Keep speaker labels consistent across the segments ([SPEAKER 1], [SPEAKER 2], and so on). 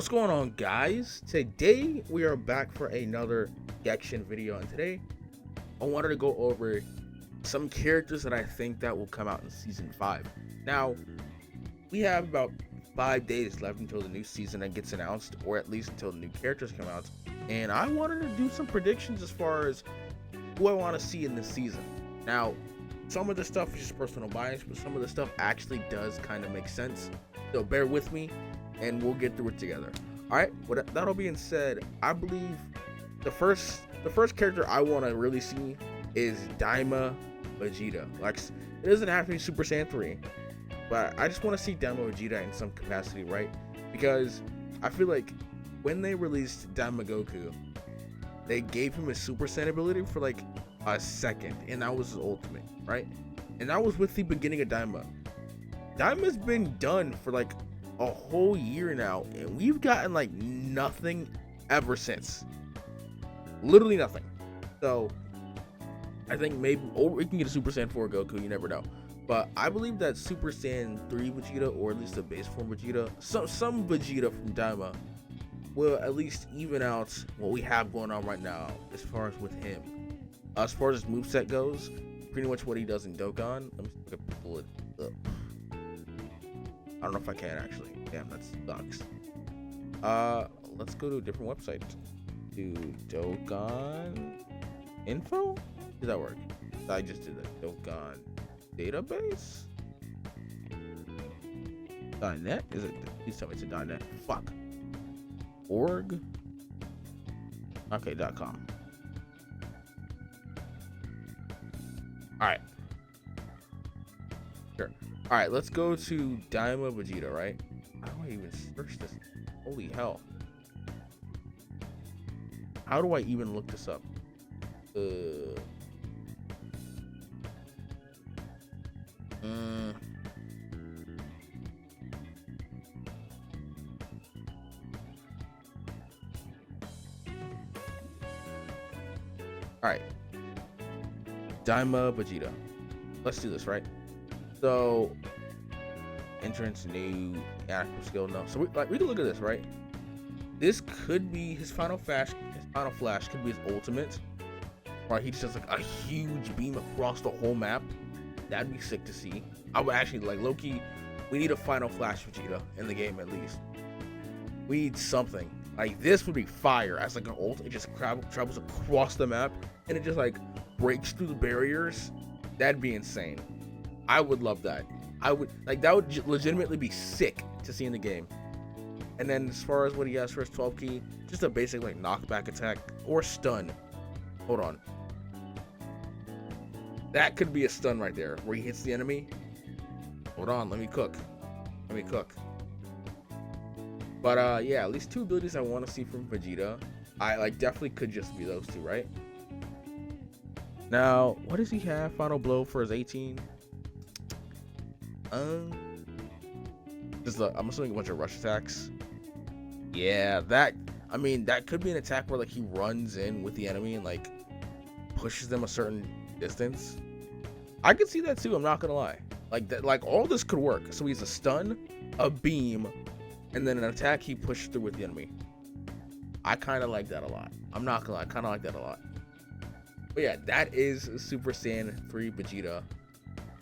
[SPEAKER 1] What's going on, guys? Today we are back for another Gekishin video, and today I wanted to go over some characters that I think that will come out in season 5. Now, we have about 5 days left until the new season that gets announced, or at least until the new characters come out, and I wanted to do some predictions as far as who I want to see in this season. Now, some of the stuff is just personal bias, but some of the stuff actually does kind of make sense, so bear with me and we'll get through it together. All right, with that all being said, I believe the first character I want to really see is Daima Vegeta. Like, it doesn't have to be Super Saiyan 3, but I just want to see Daima Vegeta in some capacity, right? Because I feel like when they released Daima Goku, they gave him his Super Saiyan ability for like a second, and that was his ultimate, right? And that was with the beginning of Daima. Daima's been done for like a whole year now, and we've gotten like nothing ever since. Literally nothing. So I think maybe, or we can get a Super Saiyan 4 Goku, you never know. But I believe that Super Saiyan 3 Vegeta, or at least the base form Vegeta, some Vegeta from Daima, will at least even out what we have going on right now as far as with him. As far as his moveset goes, pretty much what he does in Dokkan. Let me see if I can pull it up. I don't know if I can actually. Damn, that sucks. Let's go to a different website. Do Dokkan info? Did that work? I just did a Dokkan database. .net? Is it? Please tell me it's a .net. Fuck. Org. Okay, .com. All right. Sure. All right, let's go to Daima Vegeta, right? How do I even search this? Holy hell. How do I even look this up? All right. Daima Vegeta. Let's do this, right? So, entrance, new, active skill, no. So we can look at this, right? This could be his final flash. His final flash could be his ultimate, or he just does like a huge beam across the whole map. That'd be sick to see. I would actually like low-key. We need a final flash Vegeta in the game at least. We need something like this. Would be fire as like an ult. It just travels across the map and it just like breaks through the barriers. That'd be insane. I would love that. I would like that. Would legitimately be sick to see in the game. And then as far as what he has for his 12 key, just a basic like knockback attack or stun. Hold on. That could be a stun right there where he hits the enemy. Hold on, let me cook. But yeah, at least 2 abilities I want to see from Vegeta. I like definitely could just be those 2, right? Now, what does he have? Final blow for his 18. Just I'm assuming a bunch of rush attacks. Yeah, that could be an attack where like he runs in with the enemy and like pushes them a certain distance. I could see that too, I'm not gonna lie. Like that, like all this could work. So he's a stun, a beam, and then an attack he pushed through with the enemy. I kind of like that a lot. I'm not gonna lie, I kind of like that a lot. But yeah, that is Super Saiyan 3 Vegeta.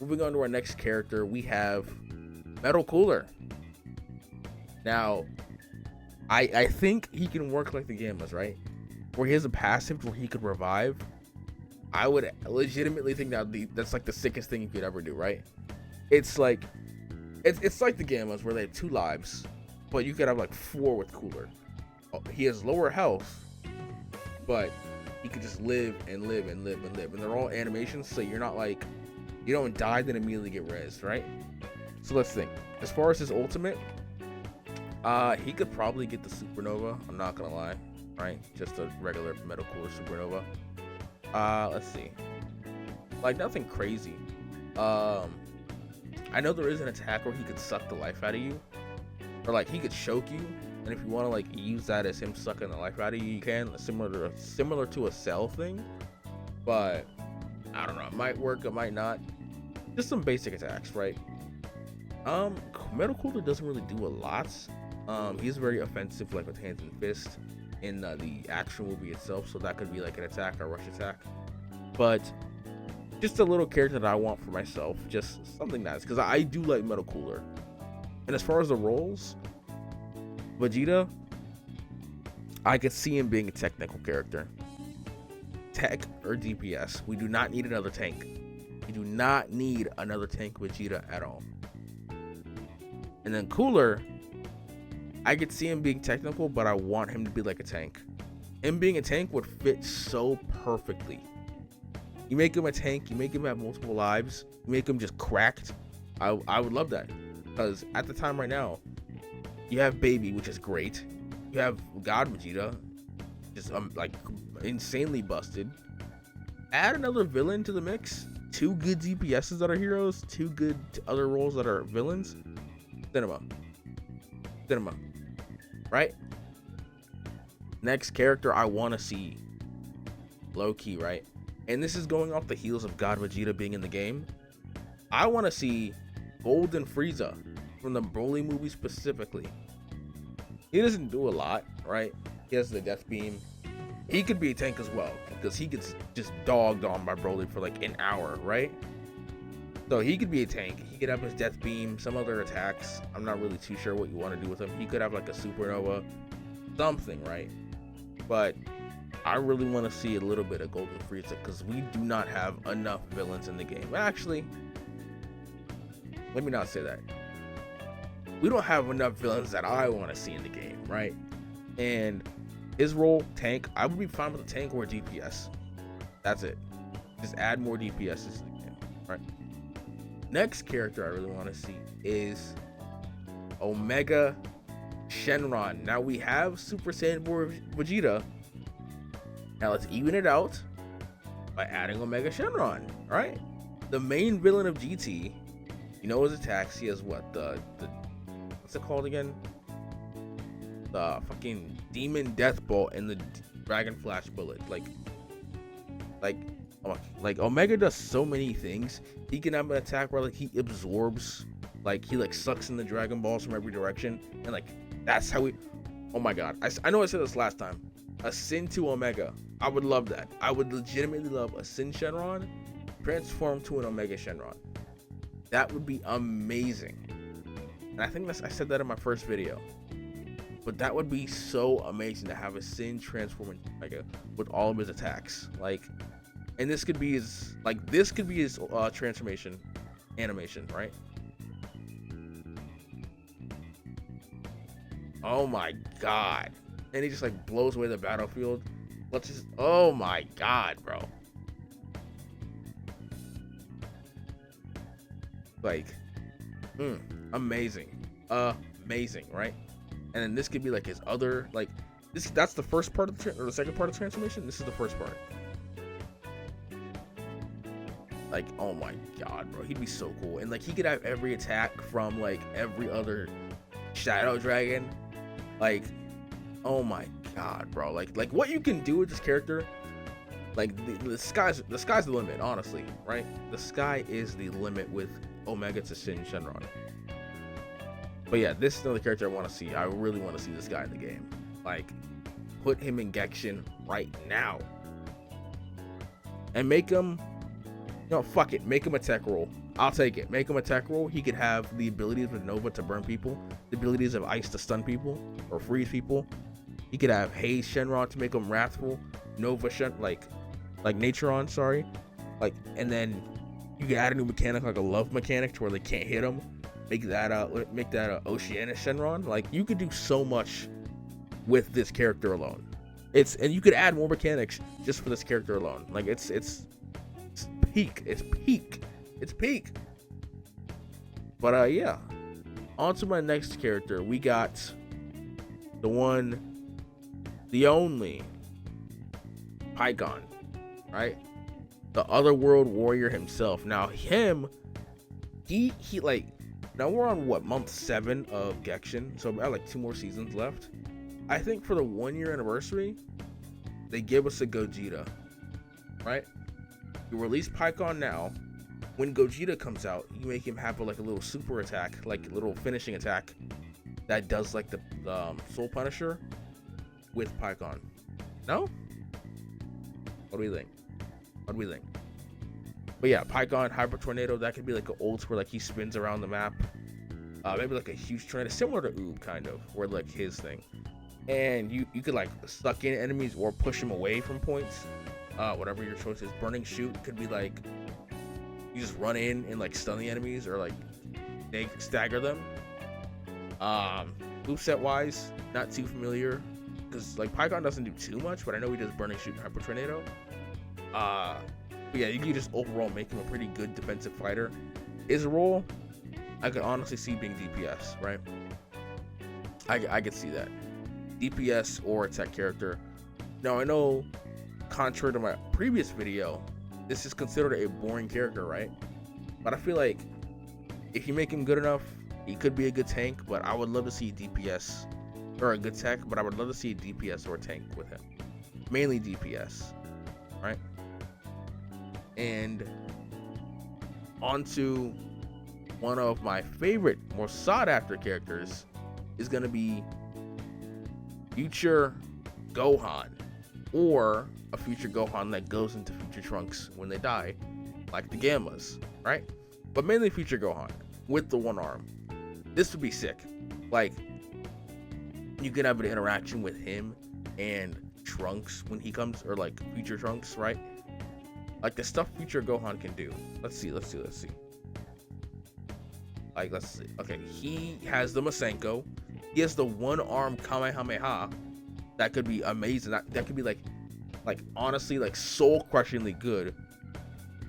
[SPEAKER 1] Moving on to our next character, we have Metal Cooler. Now, I think he can work like the Gammas, right? Where he has a passive where he could revive. I would legitimately think that's like the sickest thing you could ever do, right? It's like it's like the Gammas where they have 2 lives, but you could have like 4 with Cooler. He has lower health, but he could just live and live and live and live, and they're all animations, so you're not like you don't die then immediately get rezzed, right? So let's think. As far as his ultimate, he could probably get the Supernova. I'm not gonna lie, right? Just a regular Metal Cooler Supernova. Let's see. Like nothing crazy. I know there is an attack where he could suck the life out of you, or like he could choke you, and if you want to like use that as him sucking the life out of you, you can. Similar to a Cell thing, but I don't know. It might work, it might not. Just some basic attacks, right? Metal Cooler doesn't really do a lot. He's very offensive, like with hands and fist in the actual movie itself, so that could be like an attack or rush attack. But just a little character that I want for myself, just something nice, because I do like Metal Cooler. And as far as the roles, Vegeta, I could see him being a technical character, tech or DPS. We do not need another tank. We do not need another tank Vegeta at all. And then Cooler, I could see him being technical, but I want him to be like a tank. Him being a tank would fit so perfectly. You make him a tank, you make him have multiple lives, you make him just cracked. I would love that. Because at the time right now, you have Baby, which is great. You have God Vegeta, just like insanely busted. Add another villain to the mix. 2 good DPSs that are heroes, 2 good other roles that are villains. Cinema, right? Next character I want to see, low key, right? And this is going off the heels of God Vegeta being in the game. I want to see Golden Frieza from the Broly movie specifically. He doesn't do a lot, right? He has the death beam. He could be a tank as well, because he gets just dogged on by Broly for like an hour, right? So he could be a tank. He could have his death beam, some other attacks. I'm not really too sure what you want to do with him. He could have like a supernova, something, right? But I really want to see a little bit of Golden Frieza, because we do not have enough villains in the game. Actually, let me not say that. We don't have enough villains that I want to see in the game, right? And his role, tank, I would be fine with a tank or a DPS. That's it. Just add more DPSs to the game, right? Next character I really want to see is Omega Shenron. Now we have Super Saiyan 4 Vegeta. Now let's even it out by adding Omega Shenron, right? The main villain of GT, you know his attacks. He has what? The what's it called again? The fucking Demon Death Bolt and the Dragon Flash Bullet. Like Omega does so many things. He can have an attack where like he absorbs, like he like sucks in the Dragon Balls from every direction, and like that's how we. Oh my god! I know I said this last time. A Sin to Omega. I would love that. I would legitimately love a Sin Shenron transform to an Omega Shenron. That would be amazing. And I think I said that in my first video. But that would be so amazing to have a Sin transform into Omega with all of his attacks. Like, and this could be his transformation animation, right? Oh my god. And he just like blows away the battlefield. Let's just, oh my god, bro. Like, amazing. Amazing, right? And then this could be like his other, like, that's the first part of the second part of transformation. This is the first part. Like, oh my god, bro, he'd be so cool. And like he could have every attack from like every other Shadow Dragon. Like, oh my god, bro, like what you can do with this character, like the sky's the limit, honestly, right? The sky is the limit with Omega to Sin Shenron. But yeah, this is another character I want to see. I really want to see this guy in the game. Like, put him in Gekishin right now. And make him, no, fuck it, make him a tech role. I'll take it. Make him a tech role. He could have the abilities with Nova to burn people, the abilities of Ice to stun people or freeze people. He could have Haze Shenron to make him wrathful, Nova like Naturon, sorry. Like, and then you could add a new mechanic, like a love mechanic, to where they can't hit him. Make that Oceanus Shenron. Like, you could do so much with this character alone. And you could add more mechanics just for this character alone. Like, it's peak. It's peak. But yeah. On to my next character. We got the one, the only Pycon, right? The Otherworld Warrior himself. Now him, he like, now we're on what, month 7 of Gekishin, so about like 2 more seasons left. I think for the 1-year anniversary, they give us a Gogeta, right? You release Pycon now. When Gogeta comes out, you make him have like a little super attack, like a little finishing attack that does like the Soul Punisher with Pycon. No? What do we think? What do we think? But yeah, Pycon, Hyper Tornado, that could be like an ult where like he spins around the map. Maybe like a huge tornado, similar to Oob kind of, where like his thing. And you could like suck in enemies or push them away from points. Whatever your choice is. Burning Shoot could be like you just run in and like stun the enemies or like they stagger them. Moveset wise, not too familiar because like Pycon doesn't do too much, but I know he does Burning Shoot and Hyper Tornado. But yeah, you can just overall make him a pretty good defensive fighter. His role, I could honestly see being DPS, right? I could see that. DPS or attack character. Now I know, contrary to my previous video, this is considered a boring character, right? But I feel like if you make him good enough, he could be a good tank, but I would love to see DPS or a good tech, but I would love to see a DPS or a tank with him. Mainly DPS, right? And onto one of my favorite, more sought after characters is going to be future Gohan, or a future Gohan that goes into future Trunks when they die, like the Gammas, right? But mainly future Gohan with the one arm. This would be sick. Like, you can have an interaction with him and Trunks when he comes, or like future Trunks, right? Like the stuff future Gohan can do. Let's see. Like, let's see. Okay, he has the Masenko. He has the one arm Kamehameha. That could be amazing. That could be like honestly like soul crushingly good.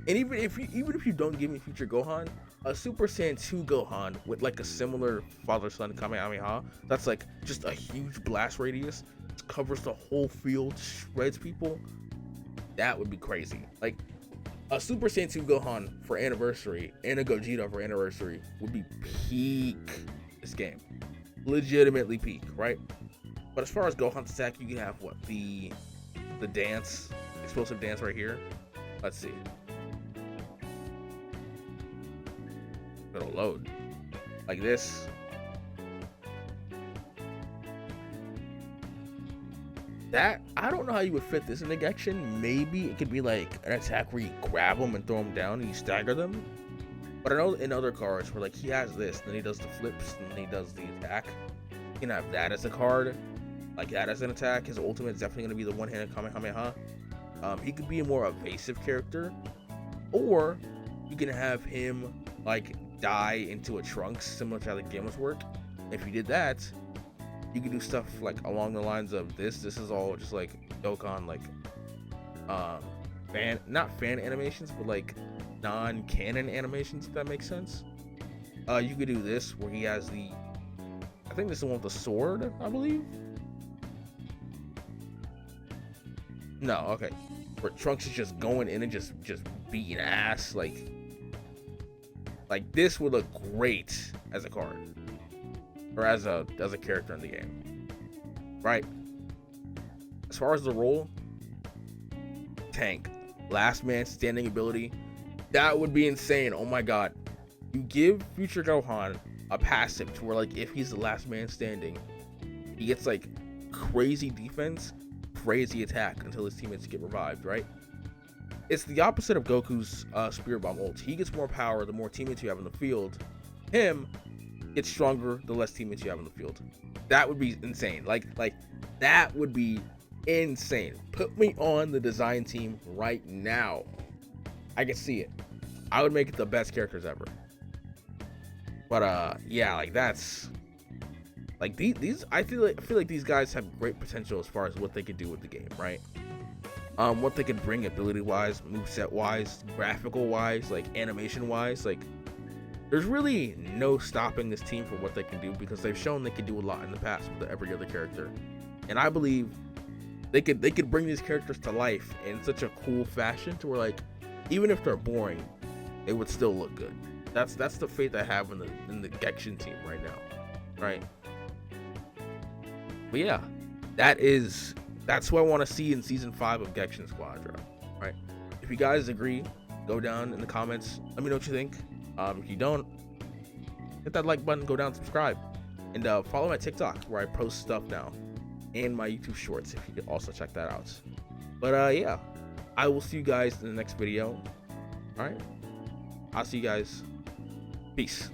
[SPEAKER 1] And even if you don't give me future Gohan, a Super Saiyan 2 Gohan with like a similar father-son Kamehameha, that's like just a huge blast radius, covers the whole field, shreds people. That would be crazy. Like a Super Saiyan 2 Gohan for anniversary and a Gogeta for anniversary would be peak this game. Legitimately peak, right? But as far as Gohan's attack, you can have what? The dance, explosive dance right here. Let's see. It'll load. Like this. That, I don't know how you would fit this in the Gekishin. Maybe it could be like an attack where you grab them and throw them down and you stagger them. But I know in other cards where like he has this, then he does the flips, and then he does the attack. You can have that as a card, like that as an attack. His ultimate is definitely going to be the one-handed Kamehameha. He could be a more evasive character, or you can have him like die into a Trunks, similar to how the Gammas work. If you did that, you can do stuff like along the lines of this. This is all just like Dokkan, like not fan animations, but like non-canon animations, if that makes sense. You could do this where he has the, I think this is the one with the sword, I believe. No, okay. Where Trunks is just going in and just beating ass, like this would look great as a card, or as a character in the game, right? As far as the role, tank, last man standing ability, that would be insane. Oh my god, you give future Gohan a passive to where like if he's the last man standing, he gets like crazy defense, crazy attack until his teammates get revived, right? It's the opposite of Goku's Spirit Bomb ult. He gets more power the more teammates you have in the field. Him gets stronger the less teammates you have in the field. That would be insane. Like that would be insane. Put me on the design team right now. I can see it. I would make it the best characters ever. But yeah, like that's like these I feel like these guys have great potential as far as what they could do with the game, right? What they could bring ability wise, moveset wise, graphical wise, like animation wise, like there's really no stopping this team from what they can do, because they've shown they can do a lot in the past with every other character. And I believe they could bring these characters to life in such a cool fashion to where like even if they're boring, they would still look good. That's the faith I have in the Gekishin team right now, right? But yeah, that's what I want to see in season 5 of Gekishin Squadra, right? If you guys agree, go down in the comments, let me know what you think. If you don't, hit that like button, go down, subscribe. And follow my TikTok where I post stuff now, and my YouTube shorts if you could also check that out. But yeah, I will see you guys in the next video. All right, I'll see you guys. Peace.